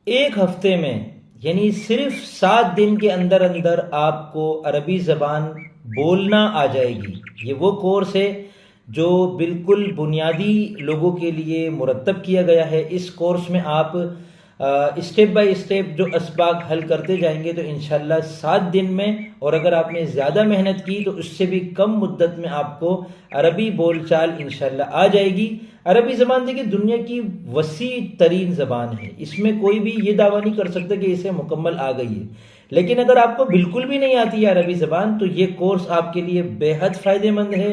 एक हफ्ते में यानी सिर्फ 7 दिन के अंदर अंदर आपको अरबी ज़बान बोलना आ जाएगी। ये वो कोर्स है जो बिल्कुल बुनियादी लोगों के लिए मुरतब किया गया है। इस कोर्स में आप स्टेप बाय स्टेप जो असबाग हल करते जाएंगे तो इंशाल्लाह 7 दिन में, और अगर आपने ज़्यादा मेहनत की तो उससे भी कम मुद्दत में आपको अरबी बोलचाल इंशाल्लाह आ जाएगी। अरबी ज़बान देखिए दुनिया की वसी तरीन ज़बान है, इसमें कोई भी ये दावा नहीं कर सकता कि इसे मुकम्मल आ गई है। लेकिन अगर आपको बिल्कुल भी नहीं आती है अरबी ज़बान तो ये कोर्स आपके लिए बेहद फ़ायदेमंद है।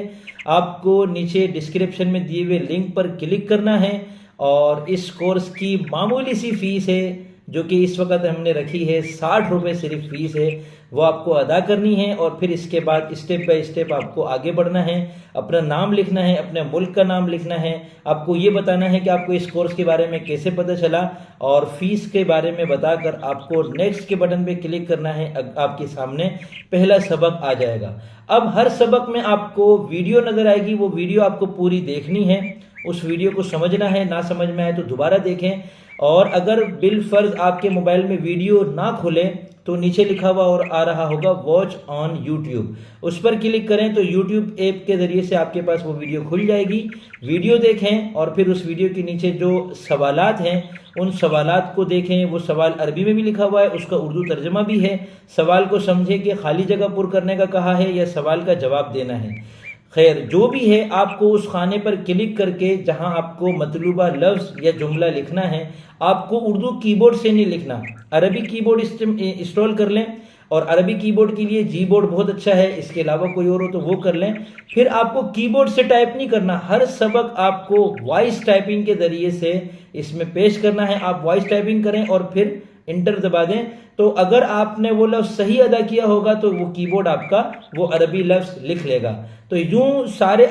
आपको नीचे डिस्क्रिप्शन में दिए हुए लिंक पर क्लिक करना है और इस कोर्स की मामूली सी फीस है जो कि इस वक्त हमने रखी है, 60 रुपये सिर्फ फीस है, वो आपको अदा करनी है। और फिर इसके बाद स्टेप बाय स्टेप आपको आगे बढ़ना है, अपना नाम लिखना है, अपने मुल्क का नाम लिखना है, आपको ये बताना है कि आपको इस कोर्स के बारे में कैसे पता चला, और फीस के बारे में बताकर आपको नेक्स्ट के बटन पे क्लिक करना है। आपके सामने पहला सबक आ जाएगा। अब हर सबक में आपको वीडियो नज़र आएगी, वो वीडियो आपको पूरी देखनी है, उस वीडियो को समझना है, ना समझ में आए तो दोबारा देखें। और अगर बिल फर्ज आपके मोबाइल में वीडियो ना खुले तो नीचे लिखा हुआ और आ रहा होगा वॉच ऑन यूट्यूब, उस पर क्लिक करें तो यूट्यूब ऐप के ज़रिए से आपके पास वो वीडियो खुल जाएगी। वीडियो देखें और फिर उस वीडियो के नीचे जो सवालात हैं उन सवालात को देखें। वो सवाल अरबी में भी लिखा हुआ है, उसका उर्दू तर्जमा भी है। सवाल को समझें कि खाली जगह पुर करने का कहा है या सवाल का जवाब देना है। खैर जो भी है, आपको उस खाने पर क्लिक करके जहां आपको मतलूबा लफ्ज़ या जुमला लिखना है, आपको उर्दू कीबोर्ड से नहीं लिखना, अरबी कीबोर्ड इंस्टॉल कर लें। और अरबी कीबोर्ड के लिए जी बोर्ड बहुत अच्छा है, इसके अलावा कोई और हो तो वो कर लें। फिर आपको कीबोर्ड से टाइप नहीं करना, हर सबक आपको वॉइस टाइपिंग के ज़रिए से इसमें पेश करना है। आप वॉइस टाइपिंग करें और फिर इंटर दबा दें, तो अगर आपने वो लफ्ज़ सही अदा किया होगा तो वो कीबोर्ड आपका वो अरबी लफ्ज़ लिख लेगा। तो यूं सारे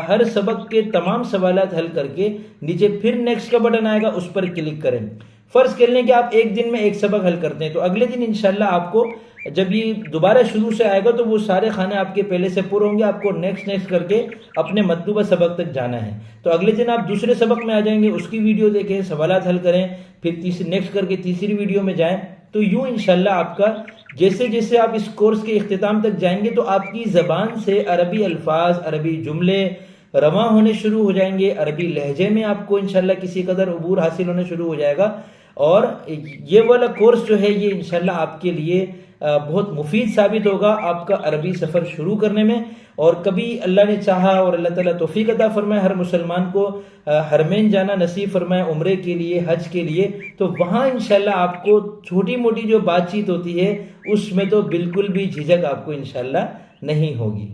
हर सबक के तमाम सवालात हल करके नीचे फिर नेक्स्ट का बटन आएगा, उस पर क्लिक करें। फर्ज कर लें कि आप एक दिन में एक सबक हल करते हैं, तो अगले दिन इंशाल्लाह आपको जब ये दोबारा शुरू से आएगा तो वो सारे खाने आपके पहले से पूरे होंगे, आपको नेक्स्ट नेक्स्ट करके अपने मतलूबा सबक तक जाना है। तो अगले दिन आप दूसरे सबक में आ जाएंगे, उसकी वीडियो देखें, सवालात हल करें, फिर तीसरी नेक्स्ट करके तीसरी वीडियो में जाएं। तो यूं इंशाल्लाह आपका जैसे जैसे आप इस कोर्स के इख्तिताम तक जाएंगे तो आपकी ज़बान से अरबी अल्फाज, अरबी जुमले रवा होने शुरू हो जाएंगे। अरबी लहजे में आपको इंशाल्लाह किसी कदर अबूर हासिल होने शुरू हो जाएगा। और ये वाला कोर्स जो है ये इंशाल्लाह आपके लिए बहुत मुफीद साबित होगा आपका अरबी सफ़र शुरू करने में। और कभी अल्लाह ने चाहा और अल्लाह ताला तौफीक अता फरमाए हर मुसलमान को हरमैन जाना नसीब फरमाए उम्रे के लिए, हज के लिए, तो वहाँ इंशाल्लाह आपको छोटी मोटी जो बातचीत होती है उसमें तो बिल्कुल भी झिझक आपको इंशाल्लाह नहीं होगी।